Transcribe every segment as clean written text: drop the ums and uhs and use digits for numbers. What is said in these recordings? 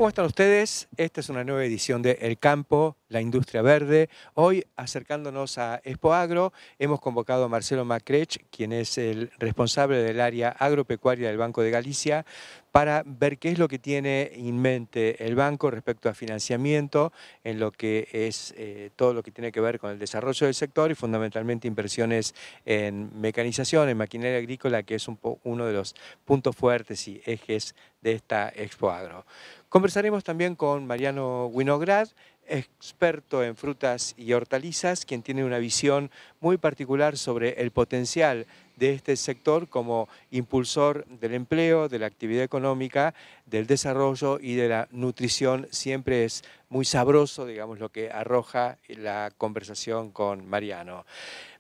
¿Cómo están ustedes? Esta es una nueva edición de El Campo, la Industria Verde. Hoy, acercándonos a Expoagro, hemos convocado a Marcelo Macrech, quien es el responsable del área agropecuaria del Banco de Galicia, para ver qué es lo que tiene en mente el banco respecto a financiamiento en lo que es todo lo que tiene que ver con el desarrollo del sector y fundamentalmente inversiones en mecanización, en maquinaria agrícola, que es uno de los puntos fuertes y ejes de esta Expoagro. Conversaremos también con Mariano Winograd, experto en frutas y hortalizas, quien tiene una visión muy particular sobre el potencial de este sector como impulsor del empleo, de la actividad económica, del desarrollo y de la nutrición. Siempre es muy sabroso, digamos, lo que arroja la conversación con Mariano.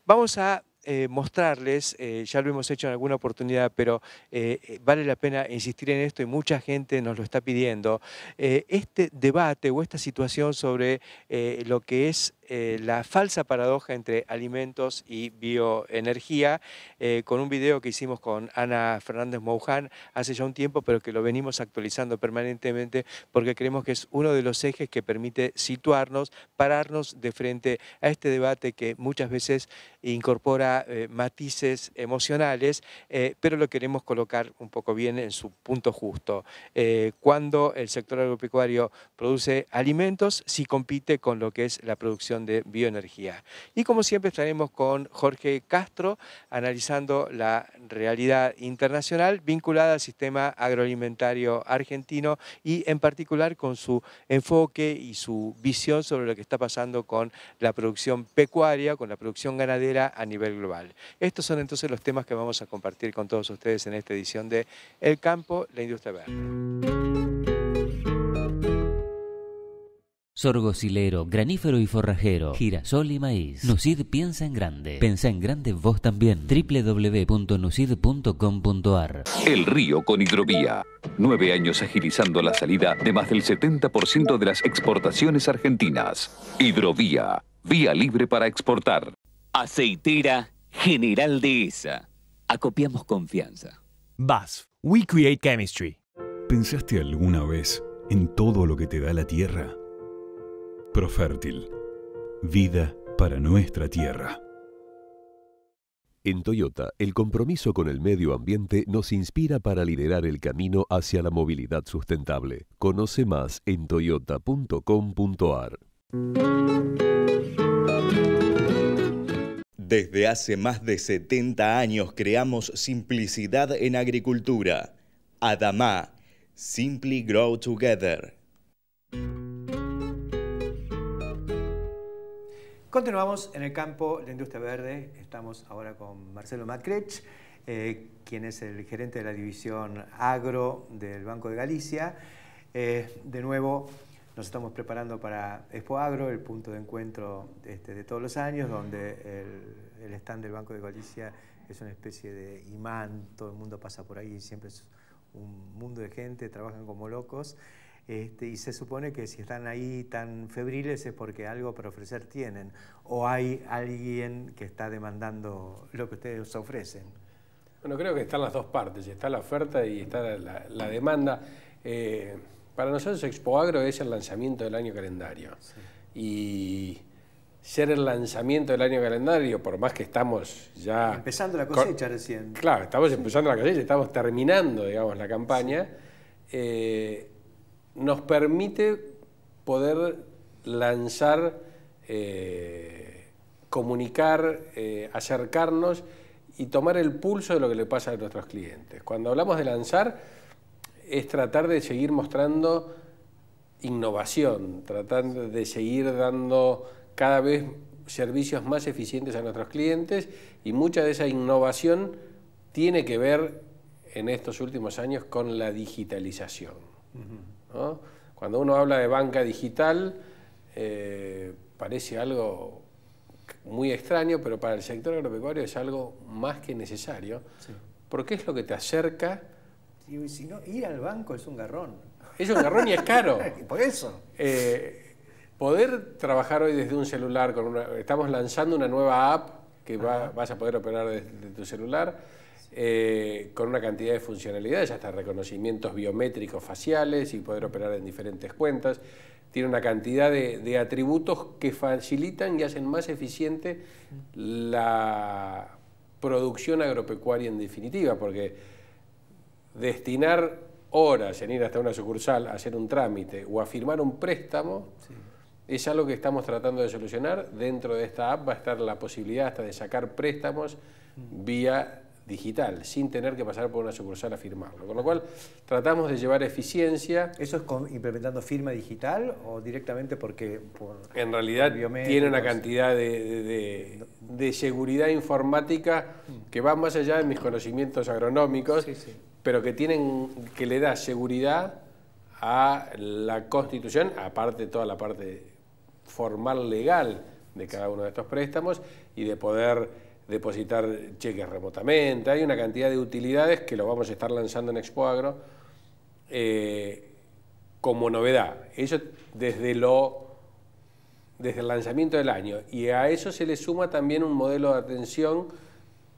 Vamos a mostrarles, ya lo hemos hecho en alguna oportunidad, pero vale la pena insistir en esto y mucha gente nos lo está pidiendo, este debate o esta situación sobre lo que es la falsa paradoja entre alimentos y bioenergía, con un video que hicimos con Ana Fernández Mouján hace ya un tiempo, pero que lo venimos actualizando permanentemente porque creemos que es uno de los ejes que permite situarnos, pararnos de frente a este debate que muchas veces incorpora matices emocionales, pero lo queremos colocar un poco bien en su punto justo. Cuando el sector agropecuario produce alimentos, sí compite con lo que es la producción de bioenergía. Y como siempre estaremos con Jorge Castro analizando la realidad internacional vinculada al sistema agroalimentario argentino y en particular con su enfoque y su visión sobre lo que está pasando con la producción pecuaria, con la producción ganadera a nivel global. Estos son entonces los temas que vamos a compartir con todos ustedes en esta edición de El Campo, la Industria Verde. Sorgo silero, granífero y forrajero, girasol y maíz. Nucid piensa en grande. Pensá en grande vos también. www.nucid.com.ar. El Río con Hidrovía. 9 años agilizando la salida de más del 70% de las exportaciones argentinas. Hidrovía. Vía libre para exportar. Aceitera General Dehesa. Acopiamos confianza. BASF. We create chemistry. ¿Pensaste alguna vez en todo lo que te da la tierra? Profértil. Vida para nuestra tierra. En Toyota, el compromiso con el medio ambiente nos inspira para liderar el camino hacia la movilidad sustentable. Conoce más en toyota.com.ar. Desde hace más de 70 años creamos simplicidad en agricultura. Adamá. Simply Grow Together. Continuamos en El Campo, la Industria Verde. Estamos ahora con Marcelo Macrech, quien es el gerente de la división agro del Banco de Galicia. De nuevo, nos estamos preparando para Expoagro, el punto de encuentro de todos los años, donde el stand del Banco de Galicia es una especie de imán. Todo el mundo pasa por ahí, siempre es un mundo de gente, trabajan como locos. Y se supone que si están ahí tan febriles es porque algo para ofrecer tienen, o hay alguien que está demandando lo que ustedes ofrecen. Bueno, creo que están las dos partes, está la oferta y está la demanda. Para nosotros Expoagro es el lanzamiento del año calendario. Sí. Y ser el lanzamiento del año calendario, por más que estamos ya... Empezando la cosecha recién. Claro, estamos empezando la cosecha, estamos terminando, digamos, la campaña. Sí. Nos permite poder lanzar, comunicar, acercarnos y tomar el pulso de lo que le pasa a nuestros clientes. Cuando hablamos de lanzar, es tratar de seguir mostrando innovación, tratando de seguir dando cada vez servicios más eficientes a nuestros clientes, y mucha de esa innovación tiene que ver en estos últimos años con la digitalización. ¿No? Cuando uno habla de banca digital, parece algo muy extraño, pero para el sector agropecuario es algo más que necesario, sí, porque es lo que te acerca. Y si no, ir al banco es un garrón. Es un garrón y es caro. Por eso. Poder trabajar hoy desde un celular, estamos lanzando una nueva app que vas a poder operar desde tu celular, con una cantidad de funcionalidades, hasta reconocimientos biométricos faciales y poder operar en diferentes cuentas. Tiene una cantidad de atributos que facilitan y hacen más eficiente la producción agropecuaria en definitiva, porque destinar horas en ir hasta una sucursal a hacer un trámite o a firmar un préstamo es algo que estamos tratando de solucionar. Dentro de esta app va a estar la posibilidad hasta de sacar préstamos vía digital, sin tener que pasar por una sucursal a firmarlo. Con lo cual, tratamos de llevar eficiencia. ¿Eso es implementando firma digital o directamente en realidad tiene una cantidad de seguridad informática que va más allá de mis conocimientos agronómicos, pero que le da seguridad a la Constitución, aparte de toda la parte formal legal de cada uno de estos préstamos, y de poder depositar cheques remotamente. Hay una cantidad de utilidades que lo vamos a estar lanzando en Expo Agro como novedad. Eso desde el lanzamiento del año. Y a eso se le suma también un modelo de atención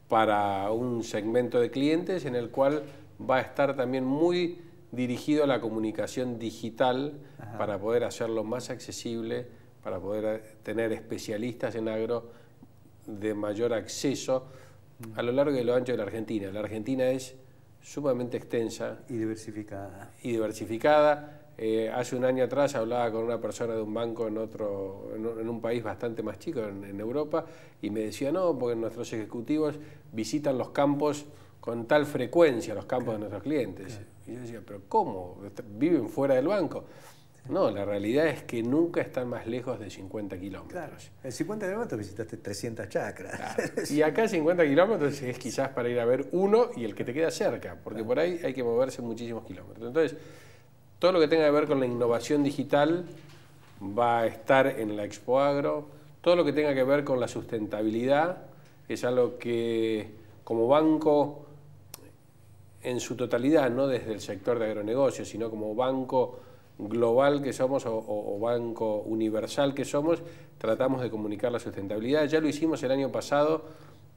para un segmento de clientes en el cual va a estar también muy dirigido a la comunicación digital para poder hacerlo más accesible, para poder tener especialistas en agro de mayor acceso a lo largo y a lo ancho de la Argentina. La Argentina es sumamente extensa y diversificada. Hace un año atrás hablaba con una persona de un banco en un país bastante más chico, en Europa, y me decía, no, porque nuestros ejecutivos visitan los campos con tal frecuencia, los campos de nuestros clientes. Y yo decía, pero ¿cómo? ¿Viven fuera del banco? No, la realidad es que nunca están más lejos de 50 kilómetros. Claro, en 50 kilómetros visitaste 300 chacras. Claro. Y acá 50 kilómetros es quizás para ir a ver uno y el que te queda cerca, porque por ahí hay que moverse muchísimos kilómetros. Entonces, todo lo que tenga que ver con la innovación digital va a estar en la Expo Agro. Todo lo que tenga que ver con la sustentabilidad es algo que como banco en su totalidad, no desde el sector de agronegocios, sino como banco global que somos o banco universal que somos, tratamos de comunicar la sustentabilidad. Ya lo hicimos el año pasado,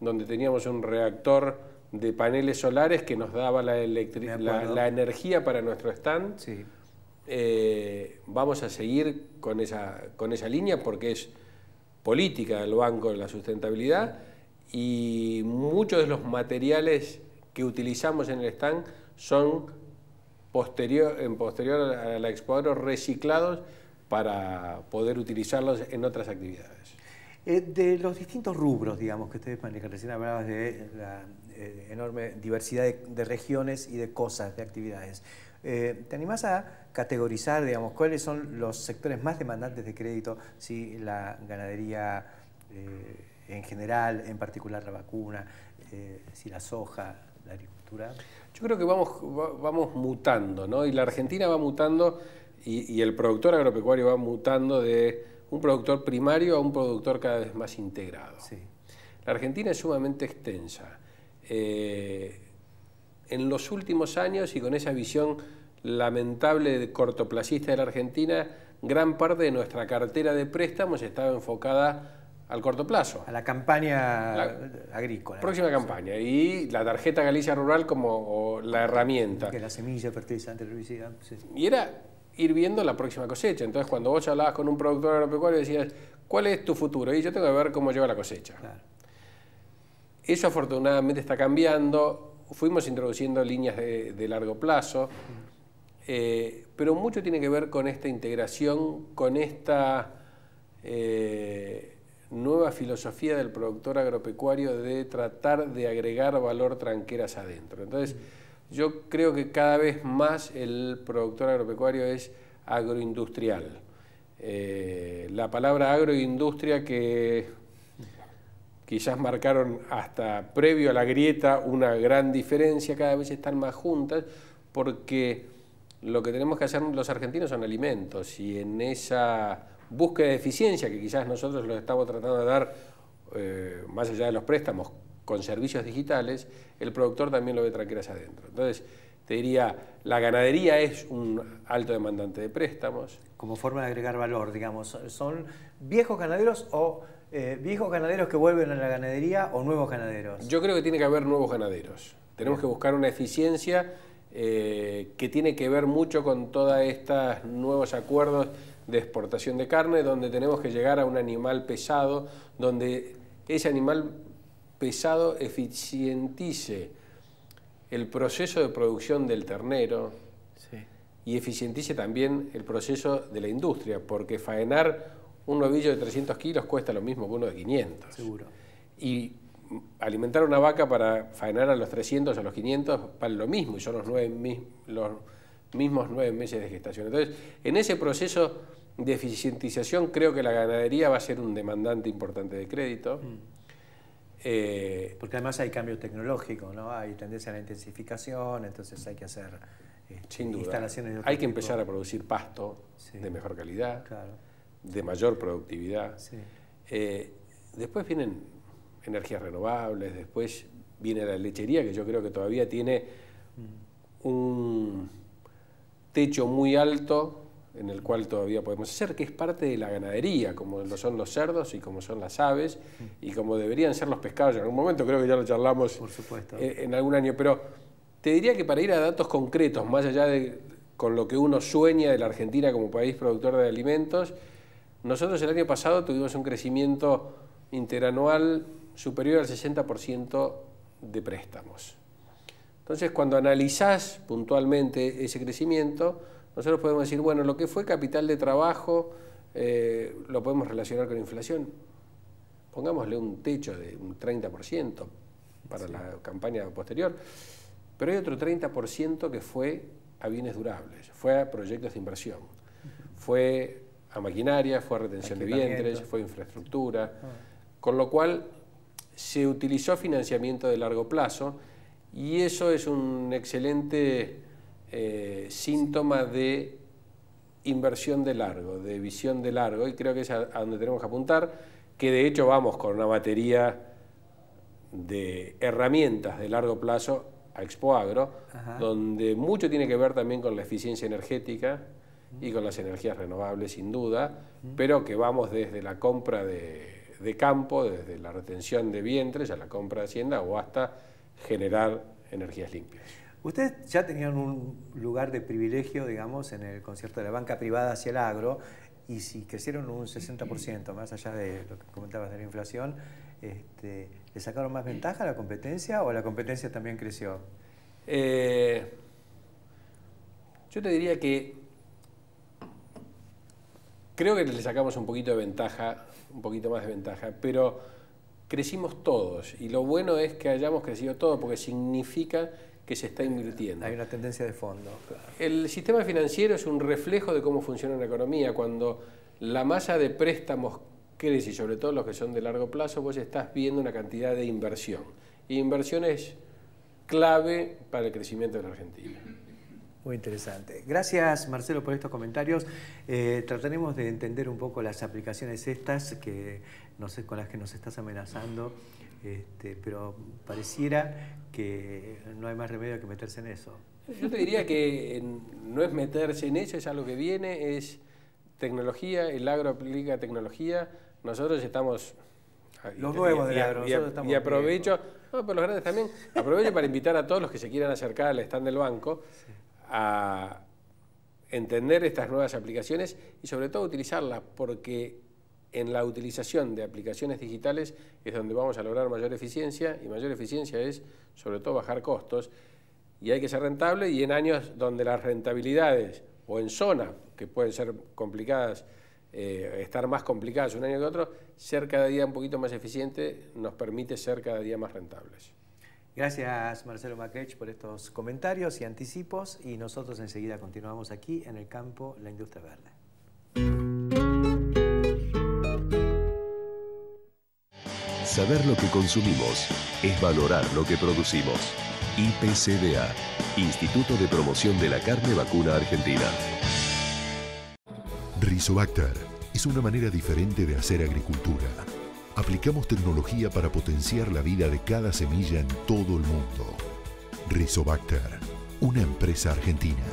donde teníamos un reactor de paneles solares que nos daba la energía para nuestro stand. Sí. Vamos a seguir con esa línea porque es política del banco de la sustentabilidad, y muchos de los materiales que utilizamos en el stand son posterior a la Expo Agro reciclados para poder utilizarlos en otras actividades. De los distintos rubros, digamos, que ustedes manejan, recién hablabas de la enorme diversidad de regiones y de cosas, de actividades. ¿Te animás a categorizar, digamos, cuáles son los sectores más demandantes de crédito? Si la ganadería en general, en particular la vacuna, si la soja, la agricultura. Yo creo que vamos mutando, ¿no? Y la Argentina va mutando y el productor agropecuario va mutando de un productor primario a un productor cada vez más integrado. Sí. La Argentina es sumamente extensa. En los últimos años, y con esa visión lamentable cortoplacista de la Argentina, gran parte de nuestra cartera de préstamos estaba enfocada al corto plazo. A la campaña agrícola. Próxima campaña. Y la tarjeta Galicia Rural como la herramienta. Que la semilla, fertilizante, herbicida. Sí. Y era ir viendo la próxima cosecha. Entonces, cuando vos hablabas con un productor agropecuario, decías, ¿cuál es tu futuro? Y yo tengo que ver cómo lleva la cosecha. Claro. Eso afortunadamente está cambiando. Fuimos introduciendo líneas de largo plazo. Pero mucho tiene que ver con esta integración, con esta nueva filosofía del productor agropecuario de tratar de agregar valor tranqueras adentro. Entonces, yo creo que cada vez más el productor agropecuario es agroindustrial. La palabra agroindustria, que quizás marcaron hasta previo a la grieta una gran diferencia, cada vez están más juntas, porque lo que tenemos que hacer los argentinos son alimentos, y en esa búsqueda de eficiencia que quizás nosotros lo estamos tratando de dar, más allá de los préstamos, con servicios digitales, el productor también lo ve tranqueras adentro. Entonces, te diría, la ganadería es un alto demandante de préstamos. Como forma de agregar valor, digamos, ¿son viejos ganaderos o ¿Viejos ganaderos que vuelven a la ganadería o nuevos ganaderos? Yo creo que tiene que haber nuevos ganaderos. Tenemos que buscar una eficiencia que tiene que ver mucho con todos estos nuevos acuerdos de exportación de carne, donde tenemos que llegar a un animal pesado, donde ese animal pesado eficientice el proceso de producción del ternero y eficientice también el proceso de la industria, porque faenar un novillo de 300 kilos cuesta lo mismo que uno de 500. Seguro. Y alimentar una vaca para faenar a los 300 o a los 500 vale lo mismo, y son los mismos 9 meses de gestación. Entonces, en ese proceso de eficientización creo que la ganadería va a ser un demandante importante de crédito. Porque además hay cambio tecnológico, ¿no? Hay tendencia a la intensificación, entonces hay que hacer sin duda. Instalaciones de otro hay que tipo. empezar a producir pasto de mejor calidad, claro, de mayor productividad. Sí. Después vienen energías renovables, después viene la lechería, que yo creo que todavía tiene un techo muy alto en el cual todavía podemos hacer, que es parte de la ganadería, como lo son los cerdos y como son las aves, y como deberían ser los pescados. En algún momento creo que ya lo charlamos. Por supuesto. En algún año, pero te diría que para ir a datos concretos, más allá de con lo que uno sueña de la Argentina como país productor de alimentos, nosotros el año pasado tuvimos un crecimiento interanual superior al 60% de préstamos. Entonces, cuando analizás puntualmente ese crecimiento, nosotros podemos decir, bueno, lo que fue capital de trabajo lo podemos relacionar con inflación. Pongámosle un techo de un 30% para la campaña posterior, pero hay otro 30% que fue a bienes durables, fue a proyectos de inversión, fue a maquinaria, fue a retención de vientres, fue a infraestructura, con lo cual se utilizó financiamiento de largo plazo, y eso es un excelente síntoma de inversión de largo, de visión de largo, y creo que es a donde tenemos que apuntar, que de hecho vamos con una batería de herramientas de largo plazo a Expoagro, donde mucho tiene que ver también con la eficiencia energética y con las energías renovables, sin duda, pero que vamos desde la compra de campo, desde la retención de vientres a la compra de hacienda o hasta generar energías limpias. Ustedes ya tenían un lugar de privilegio, digamos, en el concierto de la banca privada hacia el agro, y si crecieron un 60%, más allá de lo que comentabas de la inflación, ¿le sacaron más ventaja a la competencia o la competencia también creció? Yo te diría que creo que le sacamos un poquito de ventaja, un poquito más de ventaja, pero crecimos todos, y lo bueno es que hayamos crecido todos porque significa que se está invirtiendo. Hay una tendencia de fondo. Claro. El sistema financiero es un reflejo de cómo funciona una economía. Cuando la masa de préstamos crece, y sobre todo los que son de largo plazo, vos estás viendo una cantidad de inversión. Y inversión es clave para el crecimiento de la Argentina. Muy interesante. Gracias, Marcelo, por estos comentarios. Trataremos de entender un poco las aplicaciones estas con las que nos estás amenazando, pero pareciera que no hay más remedio que meterse en eso. Yo te diría que no es meterse en eso, es algo que viene, es tecnología, el agro aplica tecnología, nosotros estamos... Los nuevos del agro, nosotros estamos... Y aprovecho, no, pero los grandes también, aprovecho para invitar a todos los que se quieran acercar al stand del banco a entender estas nuevas aplicaciones y sobre todo utilizarlas, porque en la utilización de aplicaciones digitales es donde vamos a lograr mayor eficiencia, y mayor eficiencia es sobre todo bajar costos, y hay que ser rentable, y en años donde las rentabilidades o en zonas que pueden ser complicadas, estar más complicadas un año que otro, ser cada día un poquito más eficiente nos permite ser cada día más rentables. Gracias, Marcelo Macrech, por estos comentarios y anticipos, y nosotros enseguida continuamos aquí en el campo, la industria verde. Saber lo que consumimos es valorar lo que producimos. IPCBA, Instituto de Promoción de la Carne Vacuna Argentina. Rizobacter es una manera diferente de hacer agricultura. Aplicamos tecnología para potenciar la vida de cada semilla en todo el mundo. Rizobacter, una empresa argentina.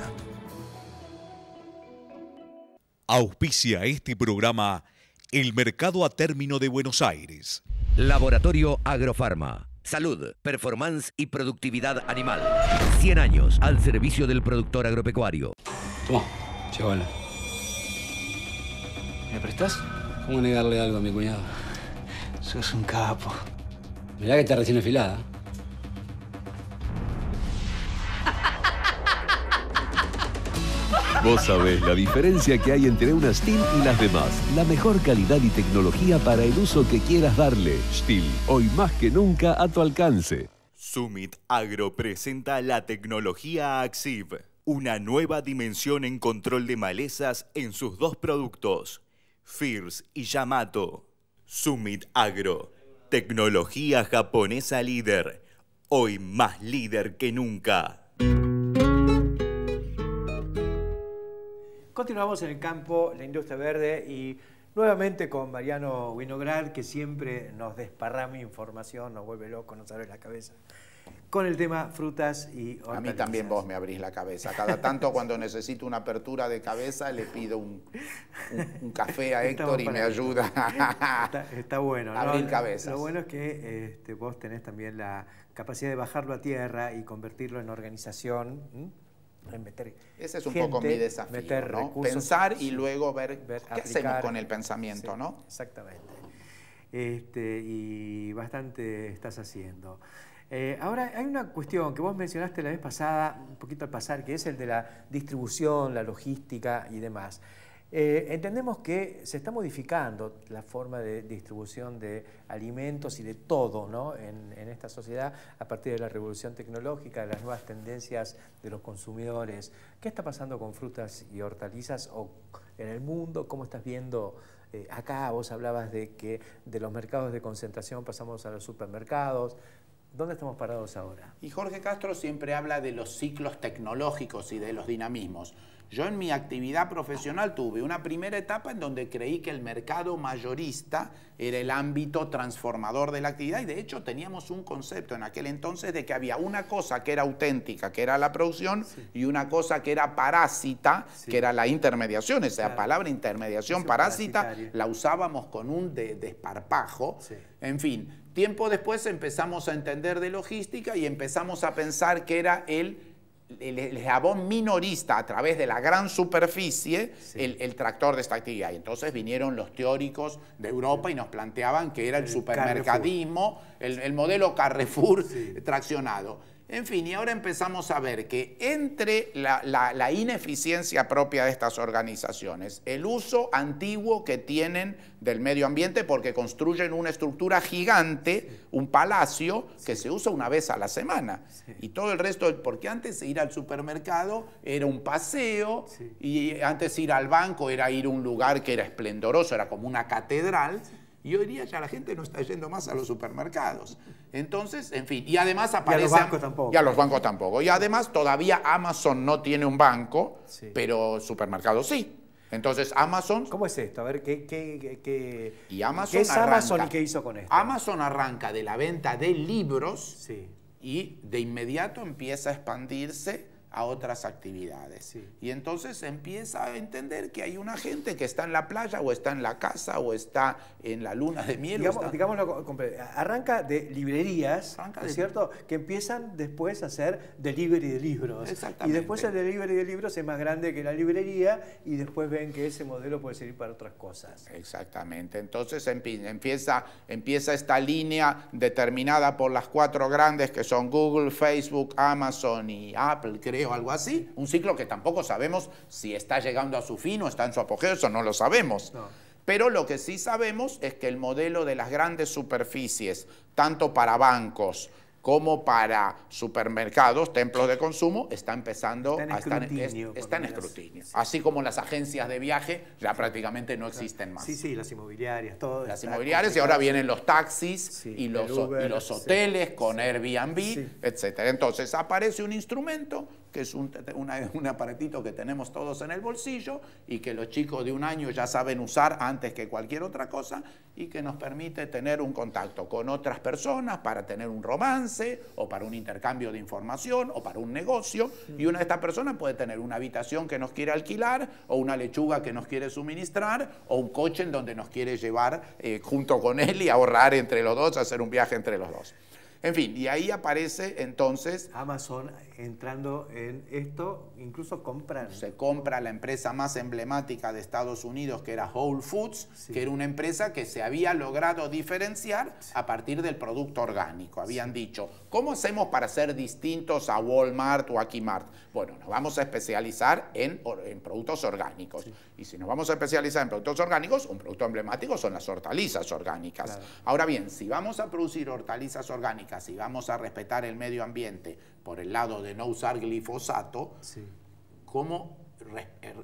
Auspicia este programa el mercado a término de Buenos Aires. Laboratorio Agrofarma. Salud, performance y productividad animal. 100 años al servicio del productor agropecuario. Toma, chavala. ¿Me prestás? ¿Cómo negarle algo a mi cuñado? Sos un capo. Mirá que está recién afilada. Vos sabés la diferencia que hay entre una Stihl y las demás. La mejor calidad y tecnología para el uso que quieras darle. Stihl, hoy más que nunca a tu alcance. Summit Agro presenta la tecnología Axiv, una nueva dimensión en control de malezas en sus dos productos, Fierce y Yamato. Summit Agro, tecnología japonesa líder, hoy más líder que nunca. Continuamos en el campo, la industria verde y nuevamente con Mariano Winograd, que siempre nos desparrama información, nos vuelve locos, nos abre la cabeza, con el tema frutas y hortalizas. A mí también vos me abrís la cabeza. Cada tanto cuando necesito una apertura de cabeza le pido un café a Héctor y me ayuda está bueno, ¿no? Abrir cabezas. Lo bueno es que vos tenés también la capacidad de bajarlo a tierra y convertirlo en organización. En meter ese es un gente, poco mi desafío, ¿no? Recursos, pensar y luego ver qué aplicar, hacemos con el pensamiento, sí, ¿no? Exactamente. Y bastante estás haciendo. Ahora, hay una cuestión que vos mencionaste la vez pasada, un poquito al pasar, que es el de la distribución, la logística y demás. Entendemos que se está modificando la forma de distribución de alimentos y de todo, ¿no? en esta sociedad a partir de la revolución tecnológica, de las nuevas tendencias de los consumidores. ¿Qué está pasando con frutas y hortalizas o en el mundo? ¿Cómo estás viendo acá? Vos hablabas de que de los mercados de concentración pasamos a los supermercados. ¿Dónde estamos parados ahora? Y Jorge Castro siempre habla de los ciclos tecnológicos y de los dinamismos. Yo en mi actividad profesional tuve una primera etapa en donde creí que el mercado mayorista era el ámbito transformador de la actividad y de hecho teníamos un concepto en aquel entonces de que había una cosa que era auténtica, que era la producción, sí, y una cosa que era parásita, sí, que era la intermediación. Esa claro, palabra intermediación, sí, parásita, la usábamos con un desparpajo. Sí. En fin, tiempo después empezamos a entender de logística y empezamos a pensar que era el eslabón minorista a través de la gran superficie, sí, el tractor de esta actividad. Y entonces vinieron los teóricos de Europa y nos planteaban que era el supermercadismo, el modelo Carrefour, sí, traccionado. En fin, y ahora empezamos a ver que entre la ineficiencia propia de estas organizaciones, el uso antiguo que tienen del medio ambiente porque construyen una estructura gigante, sí, un palacio que, sí, se usa una vez a la semana. Sí. Y todo el resto, porque antes ir al supermercado era un paseo, sí, y antes ir al banco era ir a un lugar que era esplendoroso, era como una catedral. Sí. Y hoy día ya la gente no está yendo más a los supermercados. Entonces, en fin, y además aparece... Y a los bancos tampoco. Y a los bancos tampoco. Y además todavía Amazon no tiene un banco, sí, pero supermercados sí. Entonces Amazon... ¿Cómo es esto? A ver, y Amazon ¿qué es arranca, Amazon y qué hizo con esto? Amazon arranca de la venta de libros, sí, y de inmediato empieza a expandirse a otras actividades. Sí. Y entonces empieza a entender que hay una gente que está en la playa o está en la casa o está en la luna de miel. Digámoslo, arranca de librerías, ¿es cierto? Que empiezan después a hacer delivery de libros. Exactamente. Y después el delivery de libros es más grande que la librería y después ven que ese modelo puede servir para otras cosas. Exactamente. Entonces empieza esta línea determinada por las 4 grandes que son Google, Facebook, Amazon y Apple, creo, o algo así, un ciclo que tampoco sabemos si está llegando a su fin o está en su apogeo, eso no lo sabemos. No. Pero lo que sí sabemos es que el modelo de las grandes superficies, tanto para bancos como para supermercados, templos de consumo, está empezando a estar en escrutinio. Sí. Así como las agencias de viaje ya prácticamente no existen más. Sí, sí, las inmobiliarias, todo. Las inmobiliarias y ahora vienen los taxis, sí, y los hoteles, sí, con Airbnb, sí, etc. Entonces aparece un instrumento que es un aparatito que tenemos todos en el bolsillo y que los chicos de 1 año ya saben usar antes que cualquier otra cosa y que nos permite tener un contacto con otras personas para tener un romance o para un intercambio de información o para un negocio, y una de estas personas puede tener una habitación que nos quiere alquilar o una lechuga que nos quiere suministrar o un coche en donde nos quiere llevar junto con él y ahorrar entre los dos, hacer un viaje entre los dos. En fin, y ahí aparece entonces... Amazon entrando en esto, incluso compran. Se compra la empresa más emblemática de Estados Unidos, que era Whole Foods, sí, que era una empresa que se había logrado diferenciar a partir del producto orgánico. Habían dicho, ¿cómo hacemos para ser distintos a Walmart o a Kmart? Bueno, nos vamos a especializar en productos orgánicos. Sí. Y si nos vamos a especializar en productos orgánicos, un producto emblemático son las hortalizas orgánicas. Claro. Ahora bien, si vamos a producir hortalizas orgánicas, si vamos a respetar el medio ambiente por el lado de no usar glifosato, sí, ¿cómo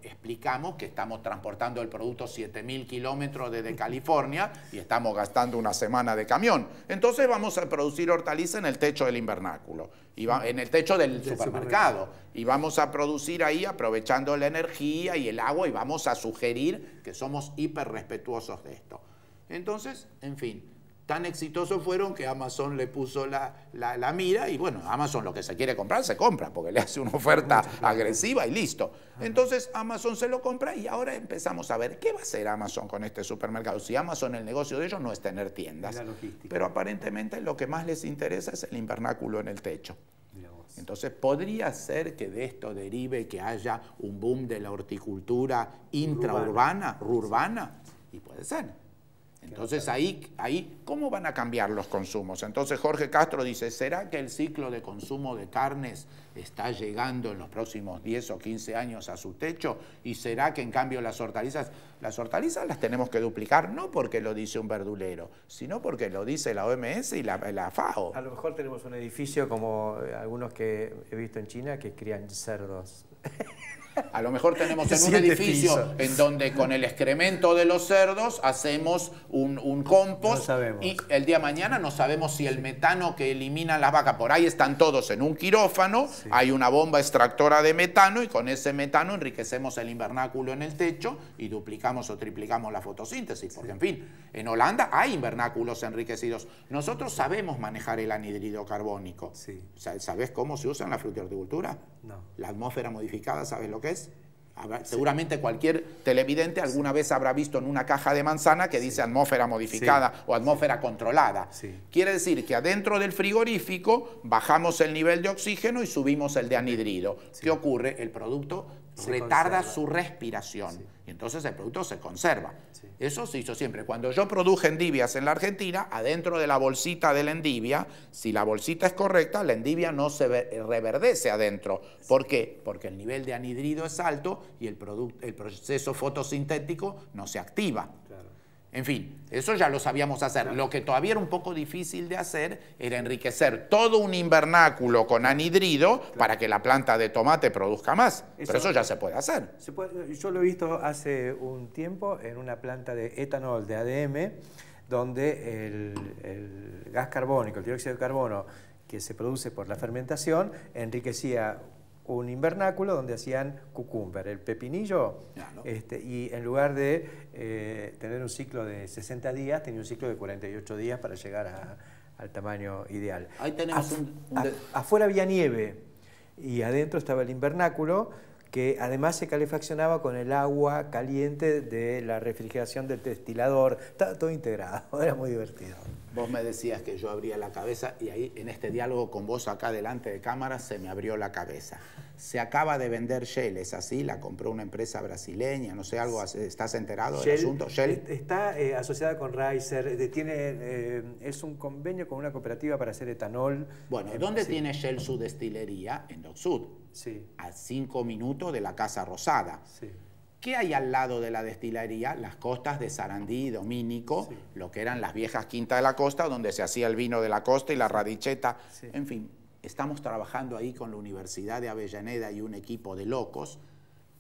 explicamos que estamos transportando el producto 7.000 kilómetros desde California y estamos gastando una semana de camión? Entonces vamos a producir hortalizas en el techo del invernáculo, en el techo del supermercado, y vamos a producir ahí aprovechando la energía y el agua, y vamos a sugerir que somos hiper respetuosos de esto. Entonces, en fin, tan exitosos fueron que Amazon le puso la mira, y bueno, Amazon lo que se quiere comprar, se compra, porque le hace una oferta agresiva y listo. Entonces Amazon se lo compra y ahora empezamos a ver qué va a hacer Amazon con este supermercado. Si Amazon, el negocio de ellos no es tener tiendas, pero aparentemente lo que más les interesa es el invernáculo en el techo. Entonces podría ser que de esto derive que haya un boom de la horticultura intraurbana, urbana, y puede ser. Entonces ahí, ¿cómo van a cambiar los consumos? Entonces Jorge Castro dice, ¿será que el ciclo de consumo de carnes está llegando en los próximos 10 o 15 años a su techo? ¿Y será que en cambio las hortalizas las tenemos que duplicar? No porque lo dice un verdulero, sino porque lo dice la OMS y la FAO. A lo mejor tenemos un edificio como algunos que he visto en China que crían cerdos. A lo mejor tenemos en un edificio en donde con el excremento de los cerdos hacemos un compost, y el día de mañana no sabemos si el metano que eliminan las vacas, por ahí están todos en un quirófano, sí, hay una bomba extractora de metano y con ese metano enriquecemos el invernáculo en el techo y duplicamos o triplicamos la fotosíntesis, porque en fin, en Holanda hay invernáculos enriquecidos. Nosotros sabemos manejar el anhídrido carbónico. Sí. ¿Sabés cómo se usa en la frutihorticultura? No. La atmósfera modificada, ¿sabes lo que es? Seguramente cualquier televidente alguna vez habrá visto en una caja de manzana que dice atmósfera modificada o atmósfera controlada. Quiere decir que adentro del frigorífico bajamos el nivel de oxígeno y subimos el de anhídrido. ¿Qué ocurre? El producto retarda su respiración y entonces el producto se conserva. Eso se hizo siempre. Cuando yo produje endivias en la Argentina, adentro de la bolsita de la endivia, si la bolsita es correcta, la endivia no se reverdece adentro. ¿Por qué? Porque el nivel de anhídrido es alto y el proceso fotosintético no se activa. En fin, eso ya lo sabíamos hacer. Lo que todavía era un poco difícil de hacer era enriquecer todo un invernáculo con anhídrido para que la planta de tomate produzca más. Pero eso ya se puede hacer. Yo lo he visto hace un tiempo en una planta de etanol de ADM, donde el gas carbónico, el dióxido de carbono que se produce por la fermentación, enriquecía un invernáculo donde hacían cucumber, el pepinillo, y en lugar de tener un ciclo de 60 días, tenía un ciclo de 48 días para llegar al tamaño ideal. Ahí tenemos afuera había nieve y adentro estaba el invernáculo, que además se calefaccionaba con el agua caliente de la refrigeración del destilador. Estaba todo integrado, era muy divertido. Vos me decías que yo abría la cabeza y ahí en este diálogo con vos acá delante de cámara se me abrió la cabeza. Se acaba de vender Shell, ¿es así? La compró una empresa brasileña, no sé, algo, ¿estás enterado del asunto? Shell está asociada con Reiser, es un convenio con una cooperativa para hacer etanol. Bueno, ¿dónde tiene Shell su destilería? En Dock Sud, a 5 minutos de la Casa Rosada. ¿Qué hay al lado de la destilería? Las costas de Sarandí y Domínico, lo que eran las viejas quintas de la costa, donde se hacía el vino de la costa y la radicheta. En fin, estamos trabajando ahí con la Universidad de Avellaneda y un equipo de locos,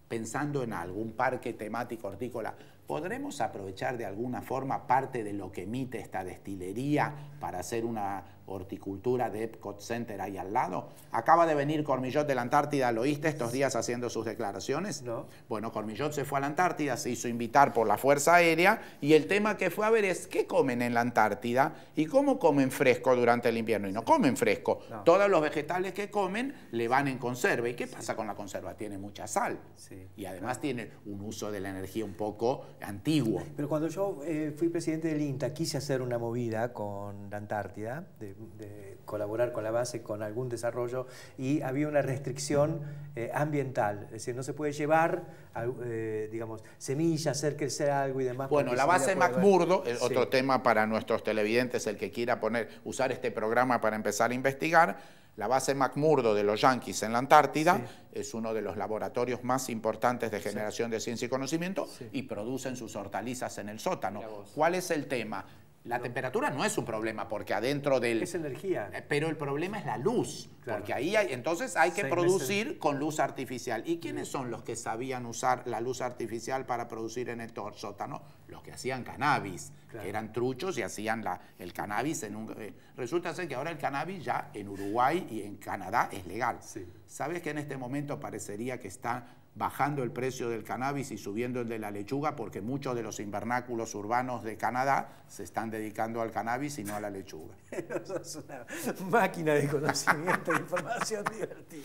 pensando en algún parque temático hortícola. ¿Podremos aprovechar de alguna forma parte de lo que emite esta destilería para hacer una horticultura de Epcot Center ahí al lado. Acaba de venir Cormillot de la Antártida, ¿lo oíste estos días haciendo sus declaraciones? No. Bueno, Cormillot se fue a la Antártida, se hizo invitar por la Fuerza Aérea y el tema que fue a ver es qué comen en la Antártida y cómo comen fresco durante el invierno. Y no comen fresco. No. Todos los vegetales que comen le van en conserva. ¿Y qué pasa con la conserva? Tiene mucha sal. Sí. Y además tiene un uso de la energía un poco antiguo. Pero cuando yo fui presidente del INTA, quise hacer una movida con la Antártida, de colaborar con la base con algún desarrollo, y había una restricción ambiental. Es decir, no se puede llevar, digamos, semillas, hacer crecer algo y demás. Bueno, la base McMurdo, otro tema para nuestros televidentes, el que quiera usar este programa para empezar a investigar. La base McMurdo de los Yankees en la Antártida es uno de los laboratorios más importantes de generación de ciencia y conocimiento y producen sus hortalizas en el sótano. ¿Cuál es el tema? La temperatura no es un problema porque adentro del... Es energía. Pero el problema es la luz, porque ahí entonces hay que producir con luz artificial. ¿Y quiénes son los que sabían usar la luz artificial para producir en el sótano? Los que hacían cannabis, que eran truchos y hacían el cannabis en un... resulta ser que ahora el cannabis ya en Uruguay y en Canadá es legal. ¿Sabes que en este momento parecería que está bajando el precio del cannabis y subiendo el de la lechuga porque muchos de los invernáculos urbanos de Canadá se están dedicando al cannabis y no a la lechuga? Es una máquina de conocimiento, de información divertida.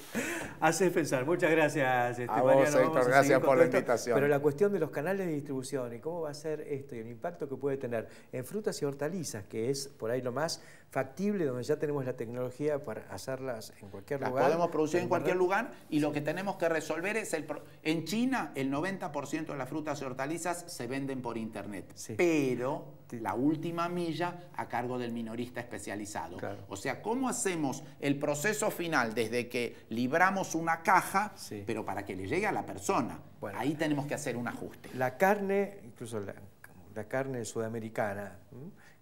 Haces pensar. Muchas gracias, a vos, Héctor, gracias por la invitación. Pero la cuestión de los canales de distribución y cómo va a ser esto y el impacto que puede tener en frutas y hortalizas, que es por ahí lo más factible, donde ya tenemos la tecnología para hacerlas en cualquier lugar. Las podemos producir en cualquier lugar y lo que tenemos que resolver es en China el 90% de las frutas y hortalizas se venden por internet, pero la última milla a cargo del minorista especializado. O sea, ¿cómo hacemos el proceso final desde que libramos una caja, pero para que le llegue a la persona? Bueno, ahí tenemos que hacer un ajuste. La carne, incluso la carne sudamericana,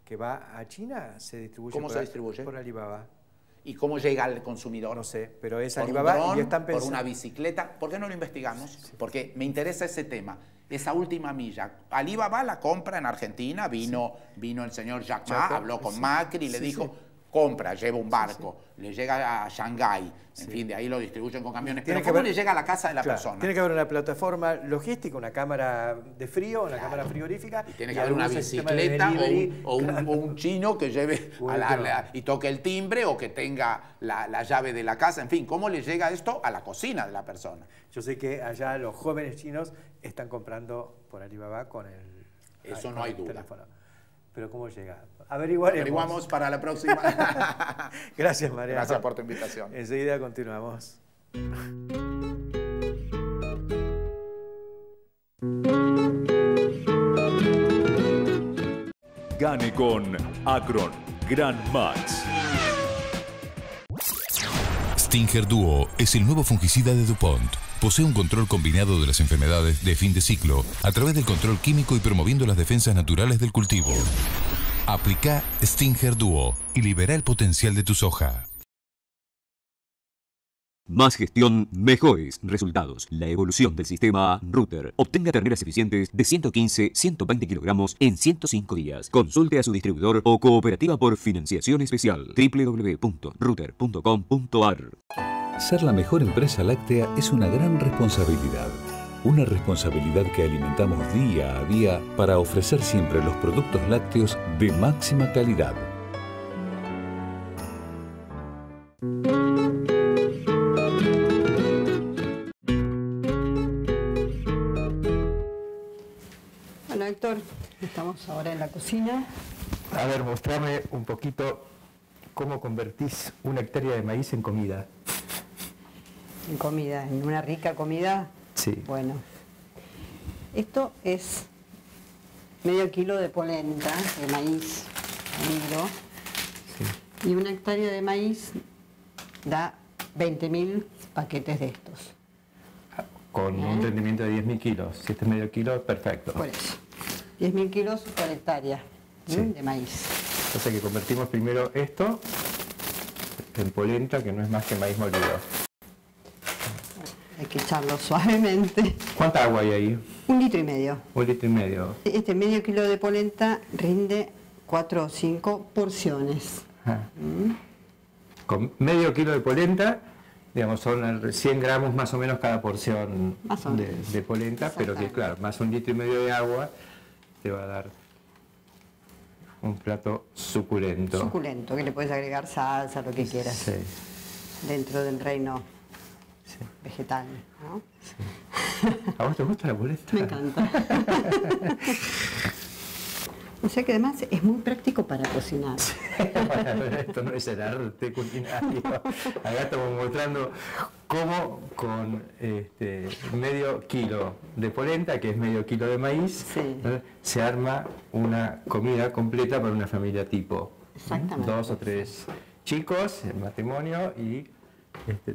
que va a China, se distribuye. ¿Cómo se distribuye? Por Alibaba. ¿Y cómo llega al consumidor? No sé, pero es por Alibaba, un dron, y están pensando... por una bicicleta. ¿Por qué no lo investigamos? Porque me interesa ese tema, esa última milla. Alibaba la compra en Argentina, vino el señor Jack Ma, habló con Macri y le dijo, compra, lleva un barco, le llega a Shanghái, en fin, de ahí lo distribuyen con camiones. Pero ¿cómo le llega a la casa de la persona? Tiene que haber una plataforma logística, una cámara de frío, una cámara frigorífica. Y tiene que haber una bicicleta o un chino que lleve y toque el timbre o que tenga la llave de la casa. En fin, ¿cómo le llega esto a la cocina de la persona? Yo sé que allá los jóvenes chinos están comprando por Alibaba con el Eso no hay duda. Teléfono. Pero ¿cómo llega? Averiguamos para la próxima. Gracias, Mariano. Gracias por tu invitación. Enseguida continuamos. Gane con Acron Gran Max. Stinger Duo es el nuevo fungicida de DuPont. Posee un control combinado de las enfermedades de fin de ciclo a través del control químico y promoviendo las defensas naturales del cultivo. Aplica Stinger Duo y libera el potencial de tu soja. Más gestión, mejores resultados. La evolución del sistema Router. Obtenga terneras eficientes de 115-120 kilogramos en 105 días. Consulte a su distribuidor o cooperativa por financiación especial. www.router.com.ar. Ser la mejor empresa láctea es una gran responsabilidad. Una responsabilidad que alimentamos día a día para ofrecer siempre los productos lácteos de máxima calidad. Bueno, Héctor, estamos ahora en la cocina. A ver, mostrame un poquito cómo convertís una hectárea de maíz en comida. En comida, en una rica comida. Sí. Bueno, esto es medio kilo de polenta, de maíz negro. Sí. Y una hectárea de maíz da 20.000 paquetes de estos. Con un rendimiento de 10.000 kilos. Si este es medio kilo, perfecto. Por eso. 10.000 kilos por hectárea de maíz. Entonces que convertimos primero esto en polenta, que no es más que maíz molido. Hay que echarlo suavemente. ¿Cuánta agua hay ahí? 1,5 litros. 1,5 litros. Este medio kilo de polenta rinde 4 o 5 porciones. Con medio kilo de polenta, digamos, son 100 gramos más o menos cada porción de polenta, pero que claro, más 1,5 litros de agua te va a dar un plato suculento. Suculento, que le puedes agregar salsa, lo que quieras. Sí. Dentro del reino vegetal, ¿no? Sí. ¿A vos te gusta la polenta? Me encanta. O sea que además es muy práctico para cocinar. Bueno, esto no es el arte culinario. Acá estamos mostrando cómo con medio kilo de polenta, que es medio kilo de maíz, se arma una comida completa para una familia tipo. Exactamente. 2 o 3 chicos, el matrimonio y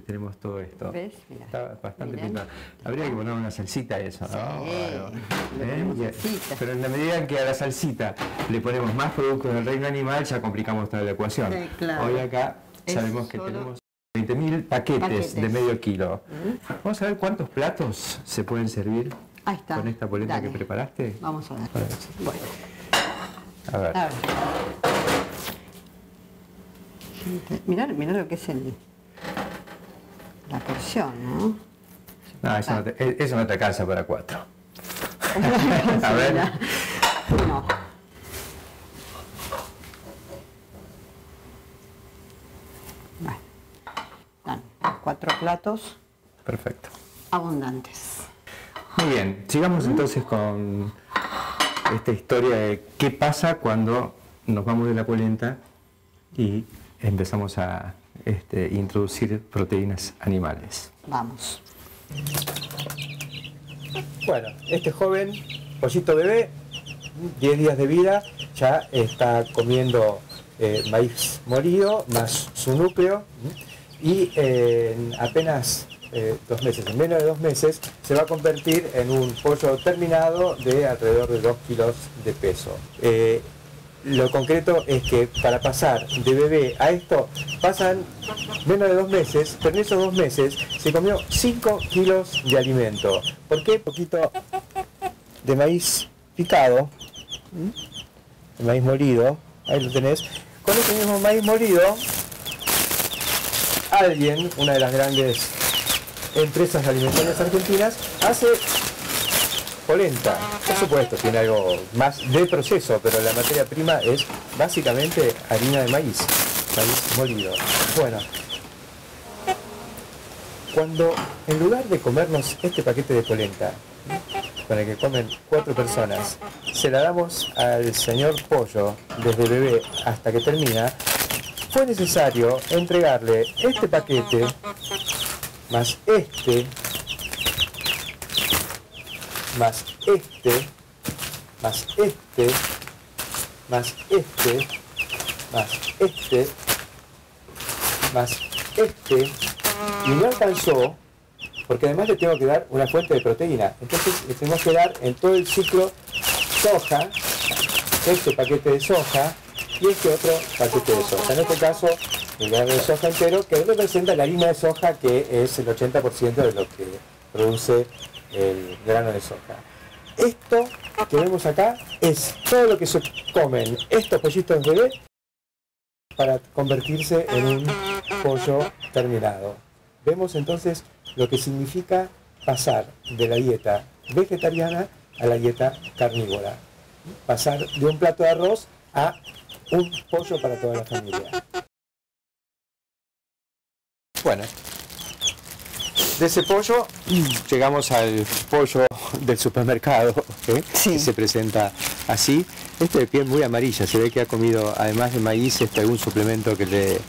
tenemos todo esto. ¿Ves? Mirá. Está bastante pintado. Habría que poner una salsita a eso, ¿no? Sí, pero en la medida en que a la salsita le ponemos más productos del reino animal, ya complicamos toda la ecuación. Claro. Hoy acá sabemos que tenemos 20.000 paquetes de medio kilo. Vamos a ver cuántos platos se pueden servir con esta polenta que preparaste. Vamos a ver. Bueno. A ver. Mirá lo que es la porción, ¿no? No, eso no te alcanza para 4. A ver. No. Bueno, 4 platos. Perfecto. Abundantes. Muy bien, sigamos entonces con esta historia de qué pasa cuando nos vamos de la polenta y empezamos a introducir proteínas animales. Vamos. Bueno, este joven, pollito bebé, 10 días de vida, ya está comiendo maíz molido más su núcleo y en apenas 2 meses, en menos de 2 meses, se va a convertir en un pollo terminado de alrededor de 2 kilos de peso. Lo concreto es que para pasar de bebé a esto pasan menos de 2 meses, pero en esos 2 meses se comió 5 kilos de alimento. ¿Por qué? Un poquito de maíz picado, de maíz molido, ahí lo tenés. Con ese mismo maíz molido, alguien, una de las grandes empresas alimentarias argentinas, hace polenta. Por supuesto, tiene algo más de proceso, pero la materia prima es básicamente harina de maíz molido. Bueno, cuando en lugar de comernos este paquete de polenta, con el que comen 4 personas, se la damos al señor pollo desde bebé hasta que termina, fue necesario entregarle este paquete más este, más este, más este, más este, más este, más este, y no alcanzó, porque además le tengo que dar una fuente de proteína. Entonces le tenemos que dar en todo el ciclo soja, este paquete de soja y este otro paquete de soja. En este caso, el grano de soja entero, que representa la harina de soja, que es el 80% de lo que produce el grano de soja. Esto que vemos acá es todo lo que se comen estos pollitos bebé para convertirse en un pollo terminado. Vemos entonces lo que significa pasar de la dieta vegetariana a la dieta carnívora. Pasar de un plato de arroz a un pollo para toda la familia. Bueno, de ese pollo llegamos al pollo del supermercado, que se presenta así. Este de piel muy amarilla, se ve que ha comido, además de maíz, algún suplemento que le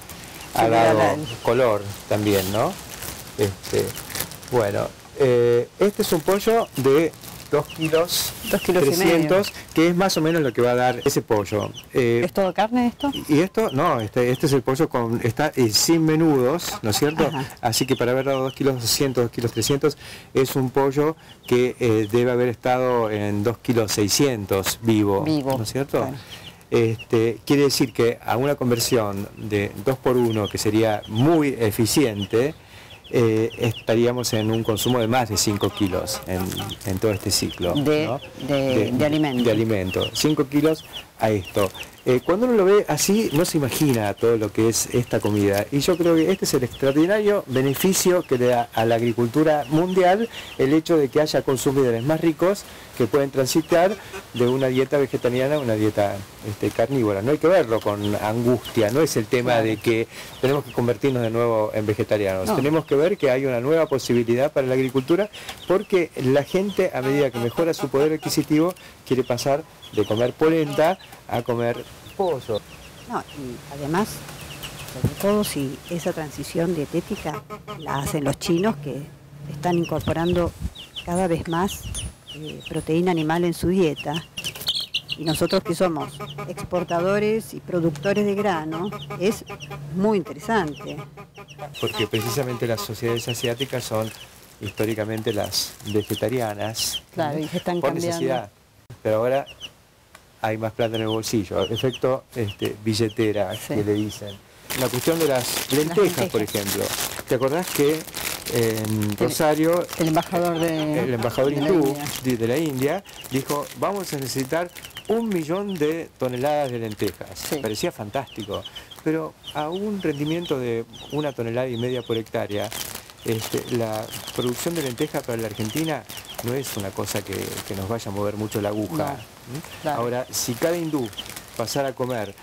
ha dado color también, ¿no? Bueno, este es un pollo de 2 kilos 300, que es más o menos lo que va a dar ese pollo. ¿Es todo carne esto? Y esto, no, este es el pollo está sin menudos, ¿no es cierto? Ajá. Así que para haber dado 2 kilos 200, 2 kilos 300, es un pollo que debe haber estado en 2 kilos 600 vivo, ¿no es cierto? Bueno. Quiere decir que a una conversión de 2 por 1, que sería muy eficiente, estaríamos en un consumo de más de 5 kilos en todo este ciclo de alimento. De alimento. 5 kilos a esto. Cuando uno lo ve así, no se imagina todo lo que es esta comida. Y yo creo que este es el extraordinario beneficio que le da a la agricultura mundial el hecho de que haya consumidores más ricos que pueden transitar de una dieta vegetariana a una dieta carnívora. No hay que verlo con angustia, no es el tema de que tenemos que convertirnos de nuevo en vegetarianos. No. Tenemos que ver que hay una nueva posibilidad para la agricultura porque la gente, a medida que mejora su poder adquisitivo, quiere pasar de comer polenta a comer pollo. No, y además, sobre todo si esa transición dietética la hacen los chinos, que están incorporando cada vez más proteína animal en su dieta, y nosotros que somos exportadores y productores de grano, es muy interesante. Porque precisamente las sociedades asiáticas son históricamente las vegetarianas. Claro, y se están por cambiando. Necesidad. Pero ahora hay más plata en el bolsillo, efecto billetera, que le dicen. La cuestión de las lentejas, por ejemplo. ¿Te acordás que en Rosario el embajador hindú de la India dijo, vamos a necesitar 1 millón de toneladas de lentejas? Sí. Parecía fantástico, pero a un rendimiento de 1,5 toneladas por hectárea, la producción de lentejas para la Argentina no es una cosa que nos vaya a mover mucho la aguja. No, claro. Ahora, si cada hindú pasara a comer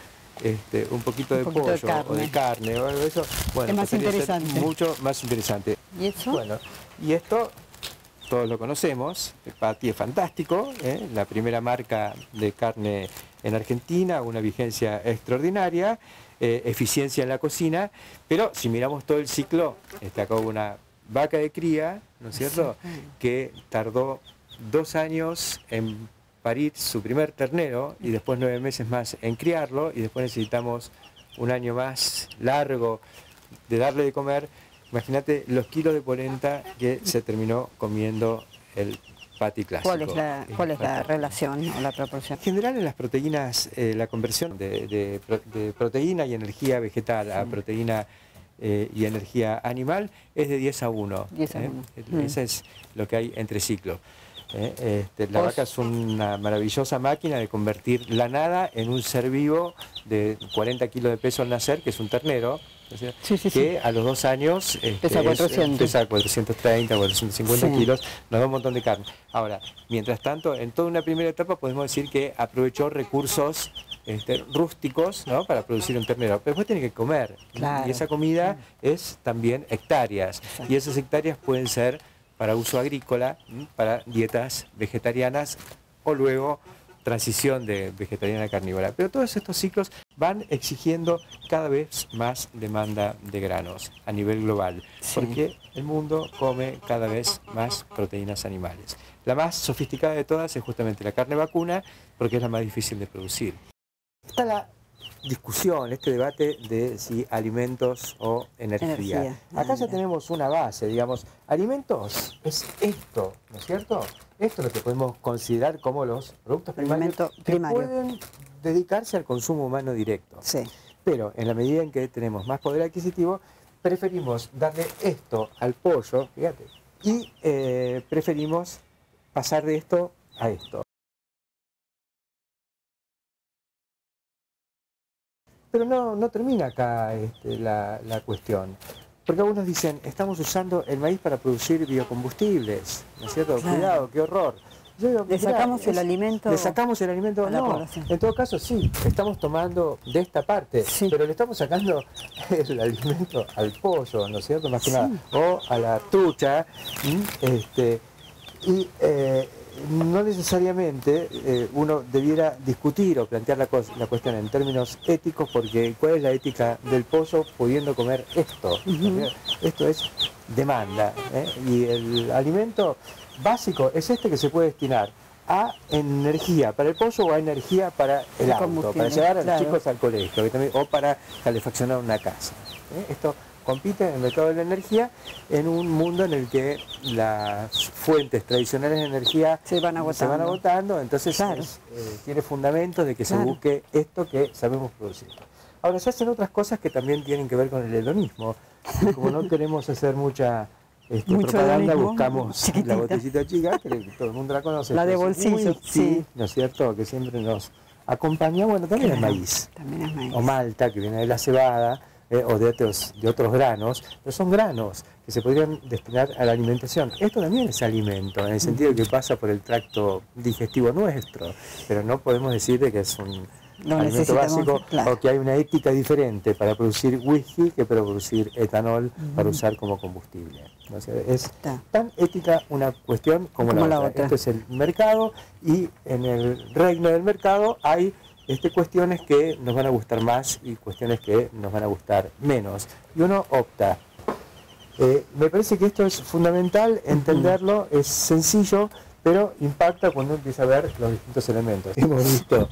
un poquito de pollo o de carne o algo de eso, bueno, es más interesante. Mucho más interesante. ¿Y eso? Bueno, y esto todos lo conocemos, Patti es fantástico, la primera marca de carne en Argentina, una vigencia extraordinaria, eficiencia en la cocina, pero si miramos todo el ciclo, acá hubo una vaca de cría, ¿no es cierto?, que tardó 2 años en parir su primer ternero y después 9 meses más en criarlo y después necesitamos 1 año más largo de darle de comer. Imagínate los kilos de polenta que se terminó comiendo el Patti clásico. ¿Cuál es la relación o la proporción? En general en las proteínas, la conversión de proteína y energía vegetal a proteína y energía animal es de 10 a 1. 10 a 1. Eso es lo que hay entre ciclos. La vaca es una maravillosa máquina de convertir la nada en un ser vivo de 40 kilos de peso al nacer, que es un ternero, que a los 2 años pesa 430, 450 kilos, nos da un montón de carne. Ahora, mientras tanto, en toda una primera etapa podemos decir que aprovechó recursos rústicos, ¿no?, para producir un ternero, pero después tiene que comer, claro. Y esa comida es también hectáreas. Exacto. Y esas hectáreas pueden ser para uso agrícola, para dietas vegetarianas o luego transición de vegetariana a carnívora. Pero todos estos ciclos van exigiendo cada vez más demanda de granos a nivel global, porque el mundo come cada vez más proteínas animales. La más sofisticada de todas es justamente la carne vacuna, porque es la más difícil de producir. Está la discusión, este debate de si alimentos o energía. Acá ya tenemos una base, digamos, alimentos es esto, ¿no es cierto? Esto es lo que podemos considerar como los productos primarios que pueden dedicarse al consumo humano directo. Sí. Pero en la medida en que tenemos más poder adquisitivo, preferimos darle esto al pollo, fíjate, y preferimos pasar de esto a esto. Pero no termina acá la cuestión. Porque algunos dicen, estamos usando el maíz para producir biocombustibles, ¿no es cierto? Claro. Cuidado, qué horror. Yo digo, ¿Le sacamos el alimento? ¿Le sacamos el alimento? A la no, población. En todo caso sí, estamos tomando de esta parte, pero le estamos sacando el alimento al pollo, ¿no es cierto? Más que nada, o a la trucha, no necesariamente uno debiera discutir o plantear la cuestión en términos éticos, porque ¿cuál es la ética del pollo pudiendo comer esto? Esto es demanda, y el alimento básico es que se puede destinar a energía para el pollo o a energía para el auto, para llevar a los chicos al colegio o para calefaccionar una casa. Esto compite en el mercado de la energía en un mundo en el que las fuentes tradicionales de energía se van agotando, entonces tiene fundamentos de que se busque esto que sabemos producir. Ahora se hacen otras cosas que también tienen que ver con el hedonismo. Como no queremos hacer mucha propaganda, buscamos la botellita chica, que todo el mundo la conoce. La de bolsillo, sí, ¿no es cierto? Que siempre nos acompaña, bueno, también es maíz. También es maíz. O malta, que viene de la cebada, o de otros granos, pero son granos que se podrían destinar a la alimentación. Esto también es alimento, en el sentido de que pasa por el tracto digestivo nuestro, pero no podemos decir de que es un alimento básico, claro, o que hay una ética diferente para producir whisky que para producir etanol para usar como combustible. O sea, es tan ética una cuestión como la otra. Esto es el mercado, y en el reino del mercado hay cuestiones que nos van a gustar más y cuestiones que nos van a gustar menos. Y uno opta. Me parece que esto es fundamental entenderlo, es sencillo, pero impacta cuando uno empieza a ver los distintos elementos. Hemos visto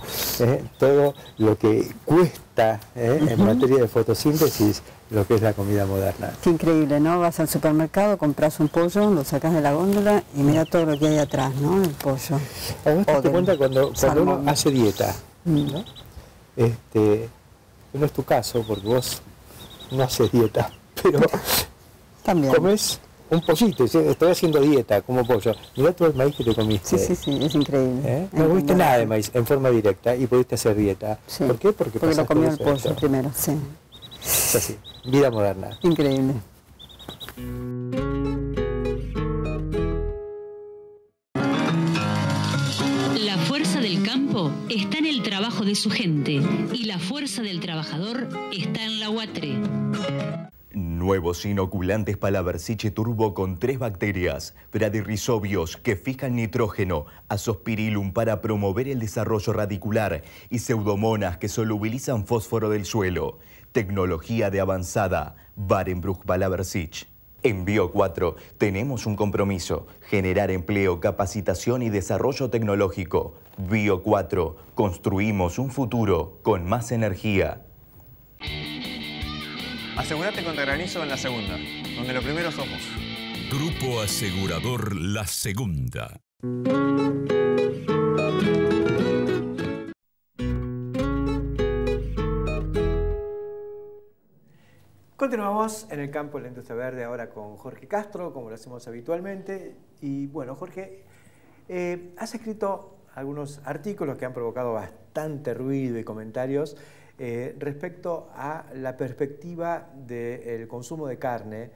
todo lo que cuesta en materia de fotosíntesis lo que es la comida moderna. Qué increíble, ¿no? Vas al supermercado, compras un pollo, lo sacas de la góndola y mira todo lo que hay atrás, ¿no? El pollo. Además, te das cuenta cuando uno hace dieta, ¿no? No es tu caso, porque vos no haces dieta, pero también comes un pollito, estoy haciendo dieta, como pollo. Mirá todo el maíz que te comiste. Sí, es increíble. No comiste nada de maíz en forma directa y pudiste hacer dieta. Sí. ¿Por qué? Porque lo comió el pollo primero, sí. Es así, vida moderna. Increíble. La fuerza del campo está en el trabajo de su gente y la fuerza del trabajador está en la UATRE. Nuevos inoculantes Palaversiche Turbo con 3 bacterias, bradyrizobios que fijan nitrógeno, azospirillum para promover el desarrollo radicular y pseudomonas que solubilizan fósforo del suelo. Tecnología de avanzada, Barenbruch Palaversiche. En Bio4 tenemos un compromiso, generar empleo, capacitación y desarrollo tecnológico. Bio4, construimos un futuro con más energía. Asegúrate contra granizo en la segunda, donde lo primero somos. Grupo Asegurador La Segunda. Continuamos en el campo de la industria verde ahora con Jorge Castro, como lo hacemos habitualmente. Y bueno, Jorge, has escrito algunos artículos que han provocado bastante ruido y comentarios respecto a la perspectiva del consumo de carne,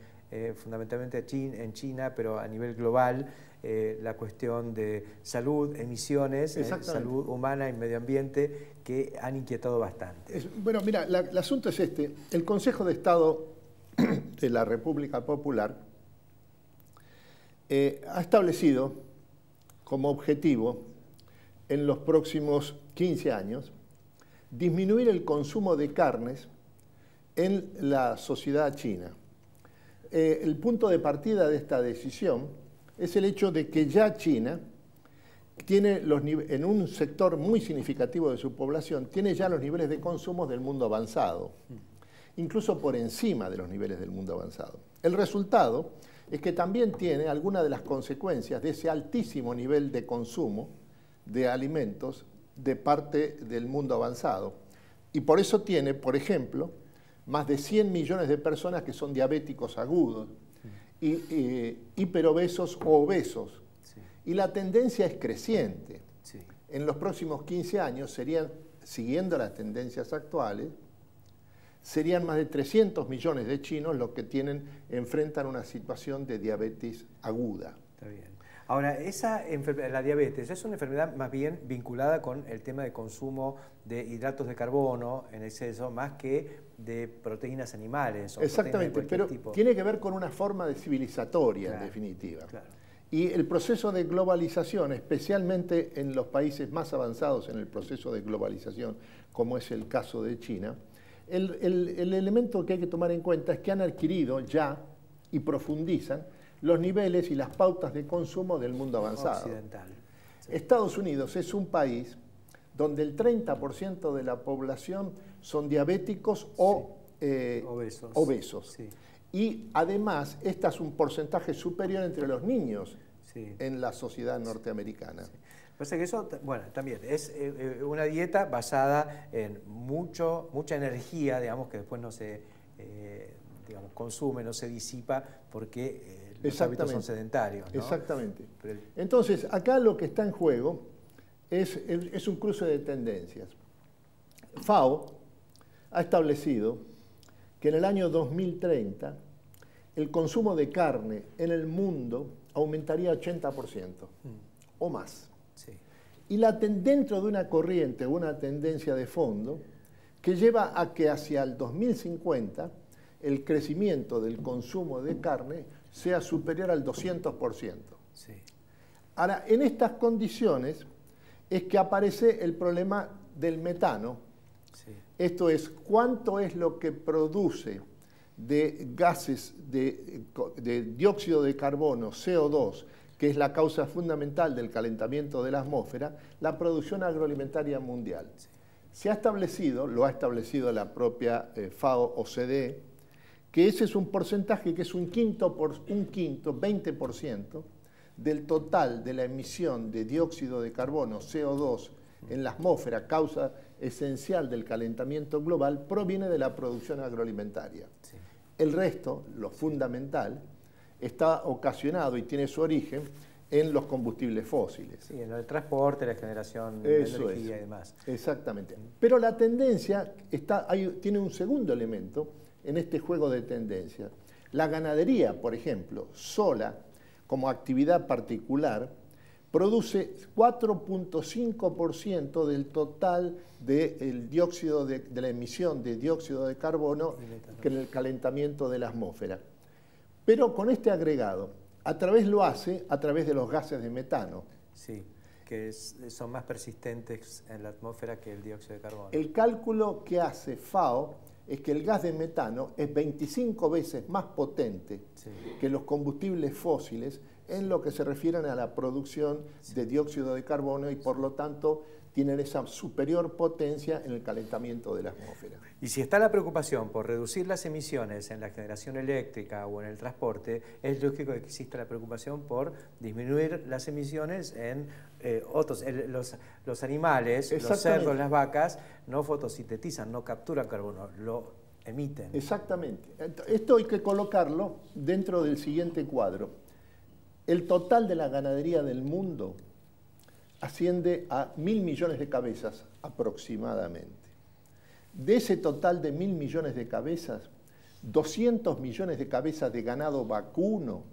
fundamentalmente en China, pero a nivel global, la cuestión de salud, emisiones, salud humana y medio ambiente, que han inquietado bastante. Bueno, mira, el asunto es este. El Consejo de Estado de la República Popular ha establecido como objetivo en los próximos 15 años disminuir el consumo de carnes en la sociedad china. El punto de partida de esta decisión es el hecho de que ya China tiene en un sector muy significativo de su población, tiene ya los niveles de consumo del mundo avanzado, incluso por encima de los niveles del mundo avanzado. El resultado es que también tiene algunas de las consecuencias de ese altísimo nivel de consumo de alimentos de parte del mundo avanzado. Y por eso tiene, por ejemplo, más de 100 millones de personas que son diabéticos agudos, y hiperobesos o obesos. Sí. Y la tendencia es creciente. Sí. En los próximos 15 años serían, siguiendo las tendencias actuales, serían más de 300 millones de chinos los que enfrentan una situación de diabetes aguda. Está bien. Ahora, la diabetes es una enfermedad más bien vinculada con el tema de consumo de hidratos de carbono en exceso, más que de proteínas animales. O exactamente, pero tiene que ver con una forma de civilizatoria, claro, en definitiva. Claro. Y el proceso de globalización, especialmente en los países más avanzados en el proceso de globalización, como es el caso de China, el elemento que hay que tomar en cuenta es que han adquirido ya y profundizan los niveles y las pautas de consumo del mundo avanzado. Occidental. Sí. Estados Unidos es un país donde el 30% de la población son diabéticos o obesos. Sí. Y además, este es un porcentaje superior entre los niños en la sociedad norteamericana. Sí. Pasa que eso, bueno, también es una dieta basada en mucha energía, digamos, que después no se consume, no se disipa, porque los hábitos son sedentarios, ¿no? Exactamente. Entonces, acá lo que está en juego es un cruce de tendencias. FAO ha establecido que en el año 2030 el consumo de carne en el mundo aumentaría 80% o más. Sí. Y dentro de una corriente, una tendencia de fondo, que lleva a que hacia el 2050 el crecimiento del consumo de carne sea superior al 200%. Sí. Ahora, en estas condiciones es que aparece el problema del metano. Sí. Esto es, ¿cuánto es lo que produce de gases de dióxido de carbono, CO2, que es la causa fundamental del calentamiento de la atmósfera, la producción agroalimentaria mundial? Sí. Se ha establecido, lo ha establecido la propia FAO-OCDE, que ese es un porcentaje que es un quinto, 20% del total de la emisión de dióxido de carbono, CO2, en la atmósfera, causa esencial del calentamiento global, proviene de la producción agroalimentaria. Sí. El resto, lo fundamental, está ocasionado y tiene su origen en los combustibles fósiles. Sí, en el transporte, la generación de energía y demás. Exactamente. Pero la tendencia tiene un segundo elemento en este juego de tendencias. La ganadería, por ejemplo, sola, como actividad particular, produce 4.5% del total del dióxido de la emisión de dióxido de carbono en el calentamiento de la atmósfera. Pero con este agregado, lo hace a través de los gases de metano. Sí, que son más persistentes en la atmósfera que el dióxido de carbono. El cálculo que hace FAO es que el gas de metano es 25 veces más potente que los combustibles fósiles en lo que se refieren a la producción de dióxido de carbono y por lo tanto tienen esa superior potencia en el calentamiento de la atmósfera. Y si está la preocupación por reducir las emisiones en la generación eléctrica o en el transporte, es lógico que exista la preocupación por disminuir las emisiones en otros. Los animales, los cerdos, las vacas, no fotosintetizan, no capturan carbono, lo emiten. Exactamente. Esto hay que colocarlo dentro del siguiente cuadro. El total de la ganadería del mundo asciende a 1.000 millones de cabezas aproximadamente. De ese total de 1.000 millones de cabezas, 200 millones de cabezas de ganado vacuno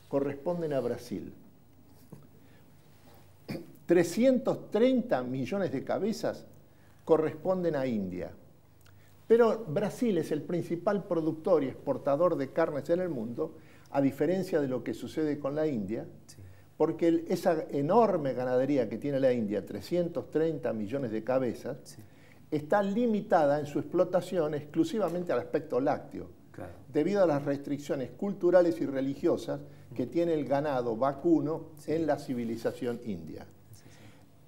corresponden a Brasil. 330 millones de cabezas corresponden a India. Pero Brasil es el principal productor y exportador de carnes en el mundo, a diferencia de lo que sucede con la India, porque esa enorme ganadería que tiene la India, 330 millones de cabezas, está limitada en su explotación exclusivamente al aspecto lácteo, debido a las restricciones culturales y religiosas que tiene el ganado vacuno en la civilización india.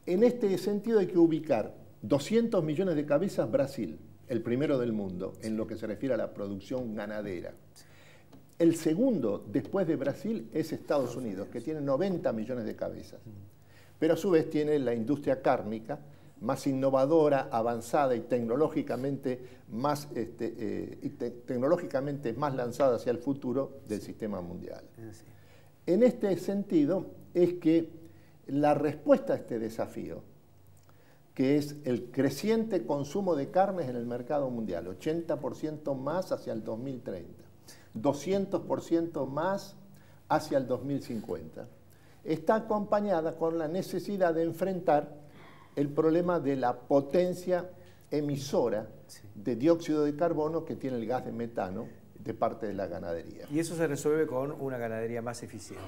En este sentido hay que ubicar 200 millones de cabezas Brasil, el primero del mundo, en lo que se refiere a la producción ganadera. El segundo, después de Brasil, es Estados Unidos, que tiene 90 millones de cabezas. Pero a su vez tiene la industria cárnica, más innovadora, avanzada y tecnológicamente más lanzada hacia el futuro del sistema mundial. En este sentido es que la respuesta a este desafío, que es el creciente consumo de carnes en el mercado mundial, 80% más hacia el 2030, 200% más hacia el 2050, está acompañada con la necesidad de enfrentar el problema de la potencia emisora de dióxido de carbono que tiene el gas de metano de parte de la ganadería. Y eso se resuelve con una ganadería más eficiente.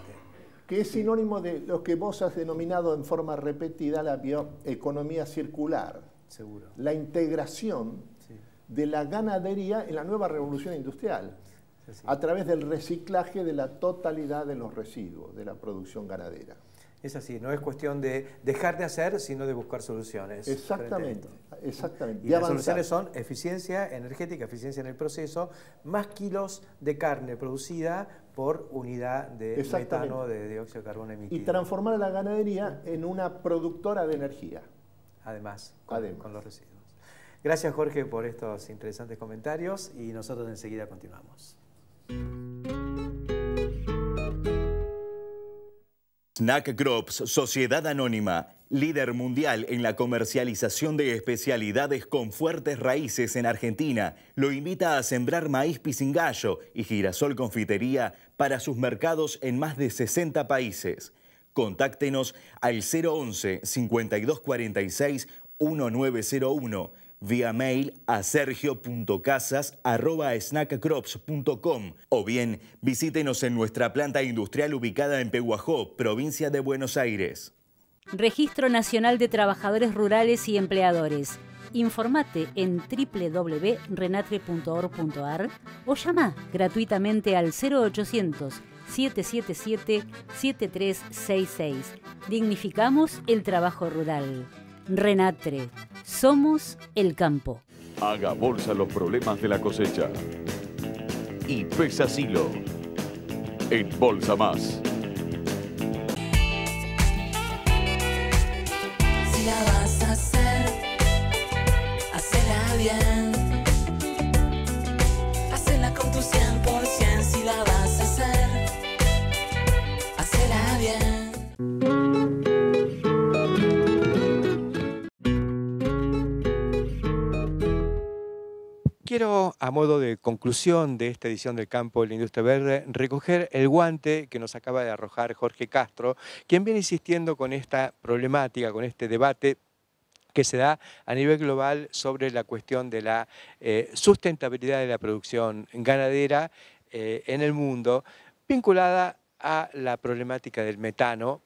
Que es sinónimo de lo que vos has denominado en forma repetida la bioeconomía circular. Seguro. La integración de la ganadería en la nueva revolución industrial, a través del reciclaje de la totalidad de los residuos de la producción ganadera. Es así, no es cuestión de dejar de hacer, sino de buscar soluciones. Exactamente, exactamente. Y las soluciones son eficiencia energética, eficiencia en el proceso, más kilos de carne producida por unidad de metano de dióxido de carbono emitido. Y transformar a la ganadería en una productora de energía. Además, con los residuos. Gracias, Jorge, por estos interesantes comentarios y nosotros enseguida continuamos. Snack Crops, Sociedad Anónima, líder mundial en la comercialización de especialidades con fuertes raíces en Argentina, lo invita a sembrar maíz pisingallo y girasol confitería para sus mercados en más de 60 países. Contáctenos al 011 5246 1901, vía mail a sergio.casas@snackcrops.com o bien visítenos en nuestra planta industrial ubicada en Pehuajó, provincia de Buenos Aires. Registro Nacional de Trabajadores Rurales y Empleadores. Informate en www.renatre.org.ar o llama gratuitamente al 0800 777-7366. Dignificamos el trabajo rural. Renatre. Somos el campo. Haga bolsa los problemas de la cosecha. Y pesa Silo. En Bolsa Más. Si la vas a hacer, hacela bien. Hacela con tu 100%. Si la vas a hacer, hacela bien. Quiero, a modo de conclusión de esta edición del Campo de la Industria Verde, recoger el guante que nos acaba de arrojar Jorge Castro, quien viene insistiendo con esta problemática, con este debate que se da a nivel global sobre la cuestión de la sustentabilidad de la producción ganadera en el mundo, vinculada a la problemática del metano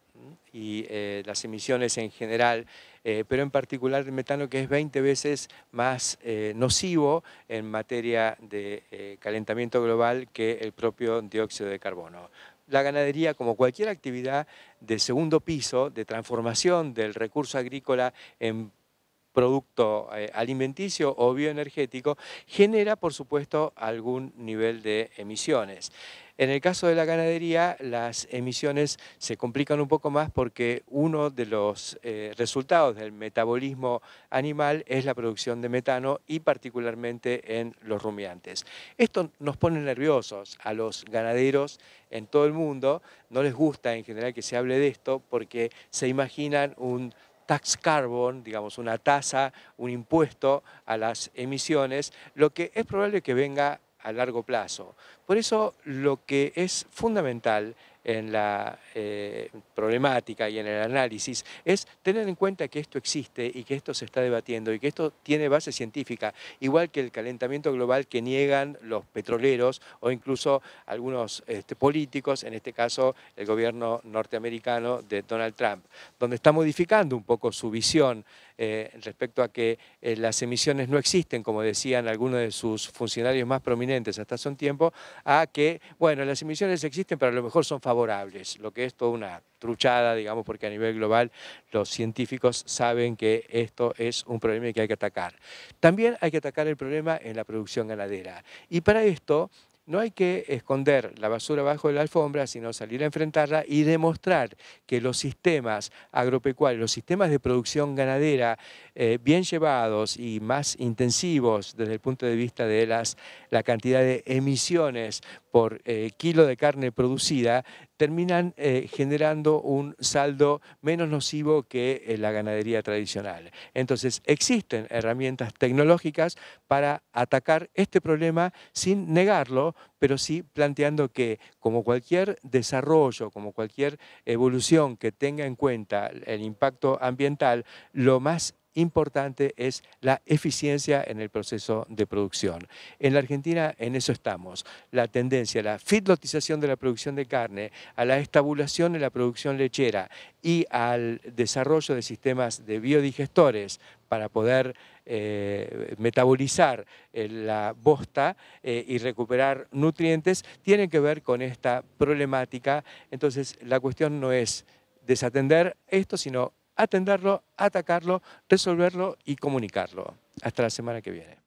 y las emisiones en general, pero en particular el metano, que es 20 veces más nocivo en materia de calentamiento global que el propio dióxido de carbono. La ganadería, como cualquier actividad de segundo piso, de transformación del recurso agrícola en producto alimenticio o bioenergético, genera, por supuesto, algún nivel de emisiones. En el caso de la ganadería, las emisiones se complican un poco más porque uno de los resultados del metabolismo animal es la producción de metano y particularmente en los rumiantes. Esto nos pone nerviosos a los ganaderos en todo el mundo. No les gusta en general que se hable de esto porque se imaginan un tax carbon, digamos, una tasa, un impuesto a las emisiones, lo que es probable que venga a largo plazo. Por eso lo que es fundamental en la problemática y en el análisis es tener en cuenta que esto existe y que esto se está debatiendo y que esto tiene base científica, igual que el calentamiento global que niegan los petroleros o incluso algunos políticos, en este caso el gobierno norteamericano de Donald Trump, donde está modificando un poco su visión respecto a que las emisiones no existen, como decían algunos de sus funcionarios más prominentes hasta hace un tiempo, a que, bueno, las emisiones existen, pero a lo mejor son favorables, lo que es toda una truchada, digamos, porque a nivel global los científicos saben que esto es un problema que hay que atacar. También hay que atacar el problema en la producción ganadera. Y para esto no hay que esconder la basura bajo de la alfombra, sino salir a enfrentarla y demostrar que los sistemas agropecuarios, los sistemas de producción ganadera bien llevados y más intensivos desde el punto de vista de la cantidad de emisiones por kilo de carne producida, terminan generando un saldo menos nocivo que la ganadería tradicional. Entonces, existen herramientas tecnológicas para atacar este problema sin negarlo, pero sí planteando que, como cualquier desarrollo, como cualquier evolución que tenga en cuenta el impacto ambiental, lo más importante es la eficiencia en el proceso de producción. En la Argentina en eso estamos. La tendencia a la feedlotización de la producción de carne, a la estabulación en la producción lechera y al desarrollo de sistemas de biodigestores para poder metabolizar la bosta y recuperar nutrientes, tienen que ver con esta problemática. Entonces, la cuestión no es desatender esto, sino atenderlo, atacarlo, resolverlo y comunicarlo. Hasta la semana que viene.